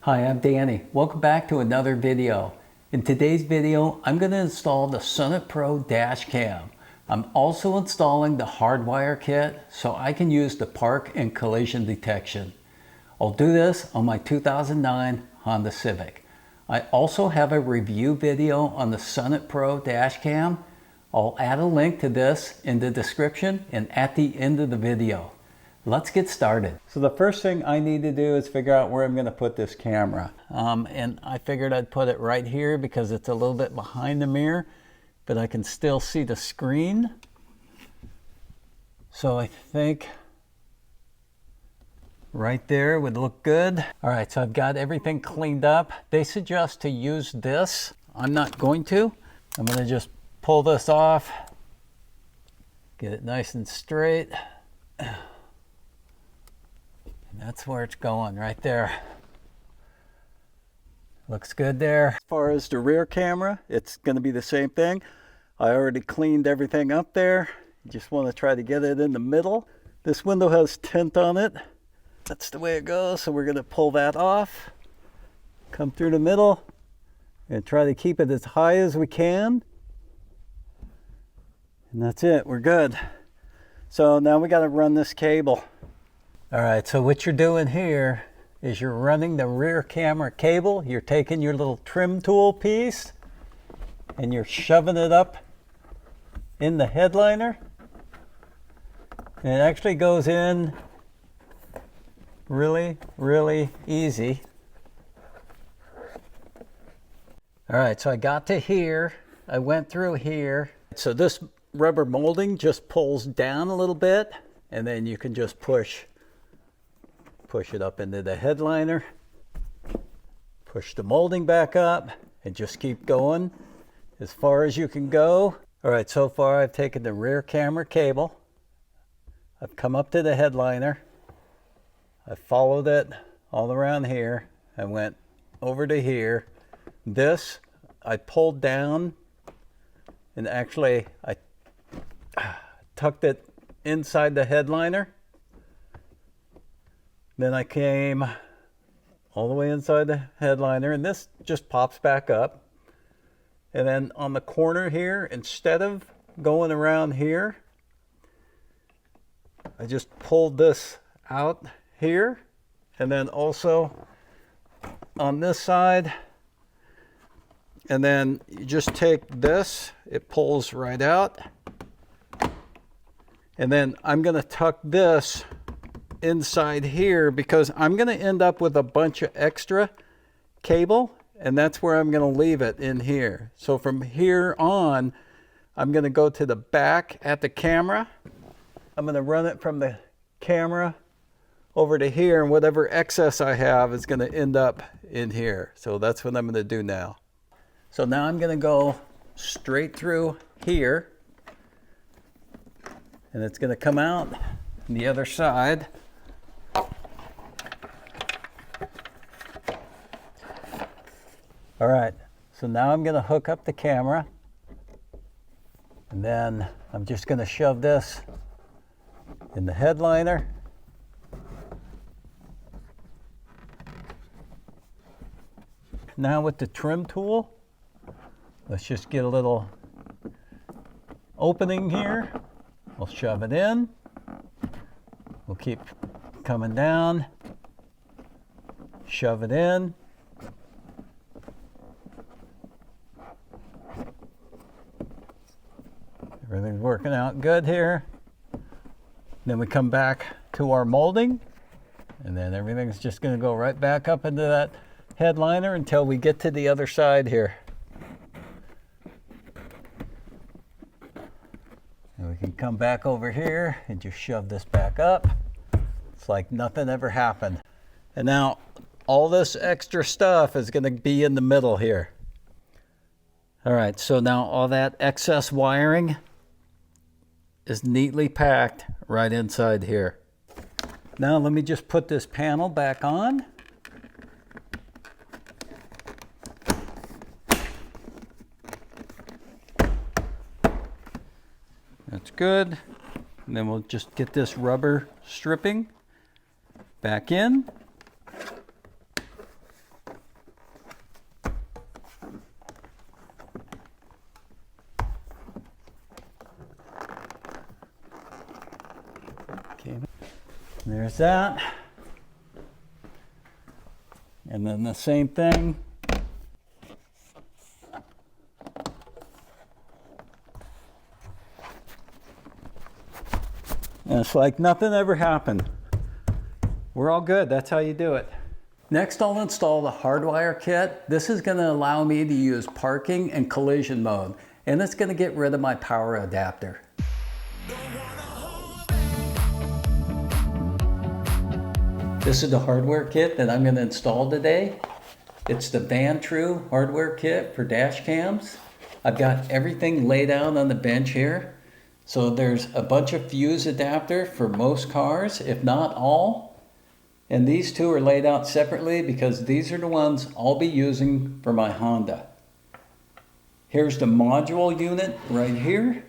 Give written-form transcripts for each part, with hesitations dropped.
Hi, I'm Danny. Welcome back to another video. In today's video, I'm going to install the Summit Pro dash cam. I'm also installing the Hardwire kit so I can use the park and collision detection. I'll do this on my 2009 Honda Civic. I also have a review video on the Summit Pro dash cam. I'll add a link to this in the description and at the end of the video. Let's get started. So the first thing I need to do is figure out where I'm going to put this camera. And I figured I'd put it right here because it's a little bit behind the mirror, but I can still see the screen. So I think right there would look good. All right, so I've got everything cleaned up. They suggest to use this. I'm not going to. I'm going to just pull this off, get it nice and straight. That's where it's going, right there. Looks good there. As far as the rear camera, it's going to be the same thing. I already cleaned everything up there. You just want to try to get it in the middle. This window has tint on it. That's the way it goes, so we're going to pull that off. Come through the middle and try to keep it as high as we can. And that's it, we're good. So now we got to run this cable. All right, so what you're doing here is you're running the rear camera cable. You're taking your little trim tool piece and you're shoving it up in the headliner. And it actually goes in really, really easy. All right, so I got to here. I went through here. So this rubber molding just pulls down a little bit and then you can just push it up into the headliner, push the molding back up, and just keep going as far as you can go. All right, so far I've taken the rear camera cable, I've come up to the headliner, I followed it all around here, I went over to here. This I pulled down and actually I tucked it inside the headliner. Then I came all the way inside the headliner and this just pops back up. And then on the corner here, instead of going around here, I just pulled this out here. And then also on this side, and then you just take this, it pulls right out. And then I'm gonna tuck this inside here because I'm going to end up with a bunch of extra cable and that's where I'm going to leave it in here. So from here on, I'm going to go to the back at the camera. I'm going to run it from the camera over to here and whatever excess I have is going to end up in here. So that's what I'm going to do now. So now I'm going to go straight through here and it's going to come out on the other side. All right, so now I'm going to hook up the camera and then I'm just going to shove this in the headliner. Now with the trim tool, let's just get a little opening here. We'll shove it in. We'll keep coming down, shove it in. Everything's working out good here. Then we come back to our molding and then everything's just going to go right back up into that headliner until we get to the other side here. And we can come back over here and just shove this back up. It's like nothing ever happened. And now all this extra stuff is going to be in the middle here. All right, so now all that excess wiring is neatly packed right inside here. Now let me just put this panel back on. That's good. And then we'll just get this rubber stripping back in. There's that. And then the same thing. And it's like nothing ever happened. We're all good. That's how you do it. Next, I'll install the Hardwire kit. This is going to allow me to use parking and collision mode. And it's going to get rid of my power adapter. This is the hardware kit that I'm going to install today. It's the Vanture hardware kit for dash cams. I've got everything laid out on the bench here. So there's a bunch of fuse adapter for most cars, if not all. And these two are laid out separately because these are the ones I'll be using for my Honda. Here's the module unit right here.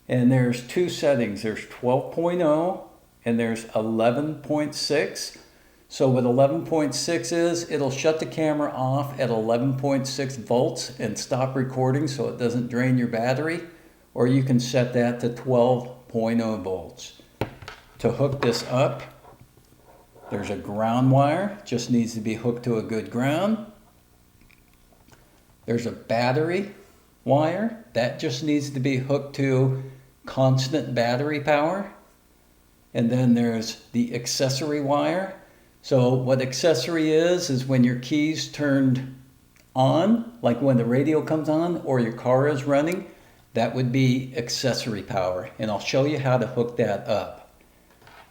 And there's two settings. There's 12.0 and there's 11.6. So what 11.6 is, it'll shut the camera off at 11.6 volts and stop recording so it doesn't drain your battery. Or you can set that to 12.0 volts. To hook this up, there's a ground wire, just needs to be hooked to a good ground. There's a battery wire, that just needs to be hooked to constant battery power. And then there's the accessory wire. So what accessory is when your key's turned on, like when the radio comes on or your car is running, that would be accessory power. And I'll show you how to hook that up.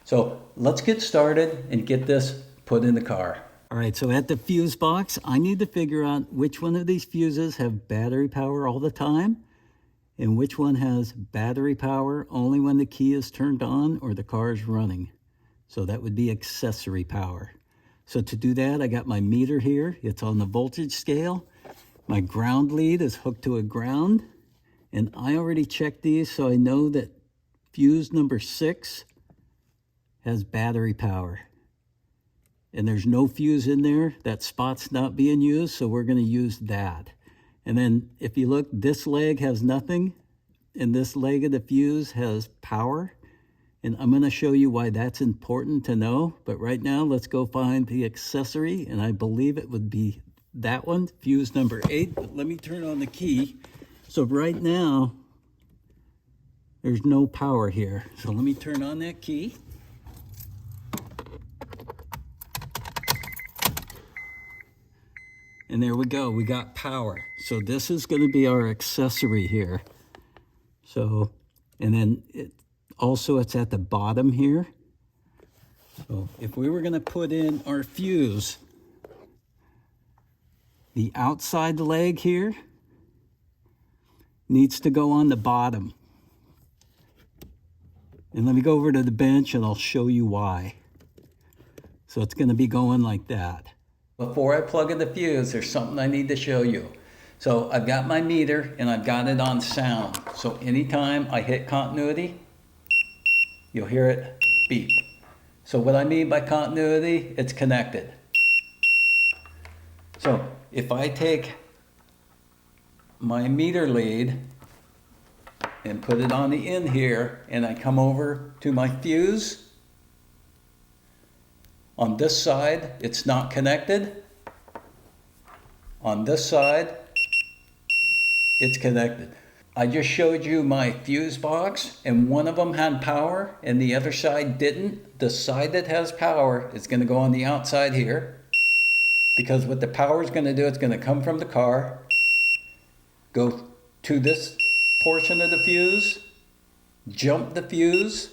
So let's get started and get this put in the car. All right, so at the fuse box, I need to figure out which one of these fuses have battery power all the time and which one has battery power only when the key is turned on or the car is running. So that would be accessory power. So to do that, I got my meter here. It's on the voltage scale. My ground lead is hooked to a ground. And I already checked these, so I know that fuse number 6 has battery power. And there's no fuse in there. That spot's not being used, so we're going to use that. And then if you look, this leg has nothing, and this leg of the fuse has power. And I'm going to show you why that's important to know. But right now, let's go find the accessory, and I believe it would be that one, fuse number 8. But let me turn on the key. So right now, there's no power here. So let me turn on that key. And there we go, we got power. So this is gonna be our accessory here. So, and then it's at the bottom here. So if we were gonna put in our fuse, the outside leg here needs to go on the bottom. And let me go over to the bench and I'll show you why. So it's going to be going like that. Before I plug in the fuse, there's something I need to show you. So I've got my meter and I've got it on sound. So anytime I hit continuity, you'll hear it beep. So what I mean by continuity, it's connected. So if I take my meter lead and put it on the end here and I come over to my fuse, on this side it's not connected, on this side it's connected. I just showed you my fuse box and one of them had power and the other side didn't. The side that has power is going to go on the outside here, because what the power is going to do, it's going to come from the car, go to this portion of the fuse, jump the fuse,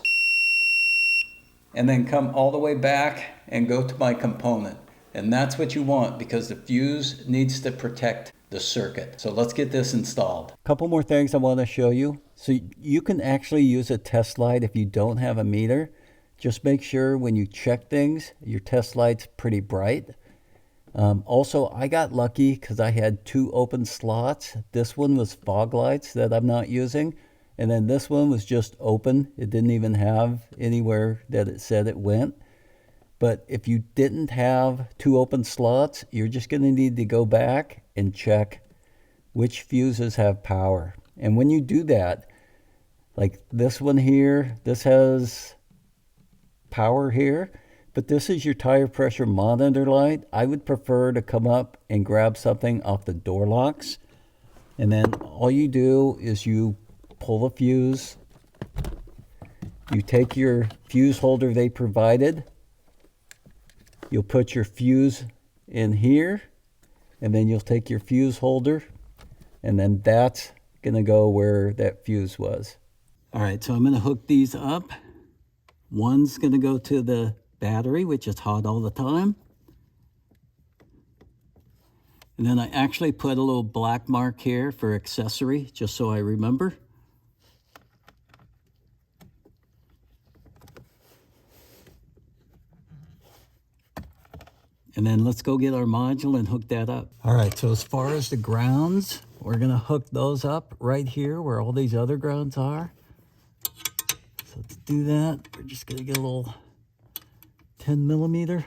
and then come all the way back and go to my component. And that's what you want, because the fuse needs to protect the circuit. So let's get this installed. A couple more things I want to show you. So you can actually use a test light if you don't have a meter. Just make sure when you check things, your test light's pretty bright. Also, I got lucky because I had 2 open slots. This one was fog lights that I'm not using. And then this one was just open. It didn't even have anywhere that it said it went. But if you didn't have 2 open slots, you're just going to need to go back and check which fuses have power. And when you do that, like this one here, this has power here, but this is your tire pressure monitor light. I would prefer to come up and grab something off the door locks. And then all you do is you pull the fuse. You take your fuse holder they provided. You'll put your fuse in here, and then you'll take your fuse holder, and then that's going to go where that fuse was. All right, so I'm going to hook these up. One's going to go to the battery, which is hot all the time. And then I actually put a little black mark here for accessory, just so I remember. And then let's go get our module and hook that up. All right, so as far as the grounds, we're gonna hook those up right here where all these other grounds are. So to do that, we're just gonna get a little 10 millimeter.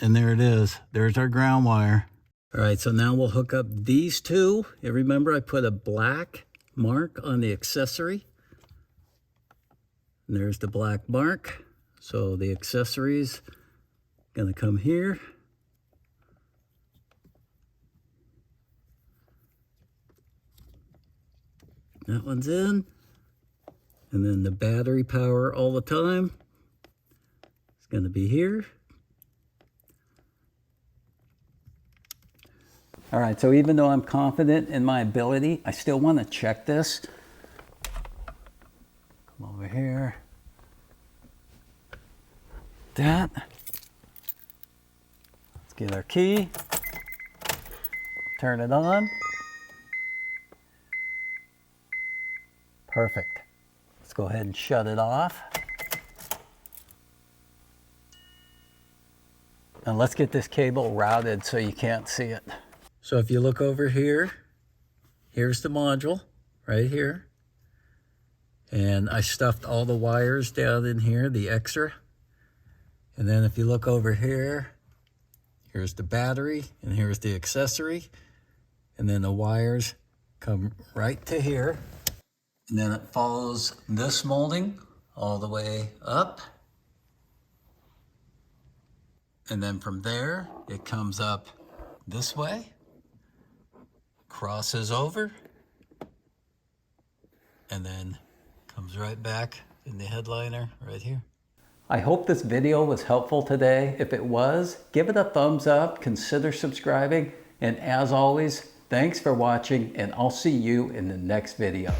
And there it is. There's our ground wire. All right, so now we'll hook up these two. And remember, I put a black mark on the accessory. And there's the black mark. So the accessory's gonna come here. That one's in. And then the battery power all the time is gonna be here. All right, so even though I'm confident in my ability, I still want to check this. Come over here. That. Let's get our key. Turn it on. Perfect. Let's go ahead and shut it off. And let's get this cable routed so you can't see it. So if you look over here, here's the module right here. And I stuffed all the wires down in here, the extra. And then if you look over here, here's the battery and here's the accessory. And then the wires come right to here. And then it follows this molding all the way up. And then from there, it comes up this way. Crosses over, and then comes right back in the headliner right here. I hope this video was helpful today. If it was, give it a thumbs up, consider subscribing, and as always, thanks for watching, and I'll see you in the next video.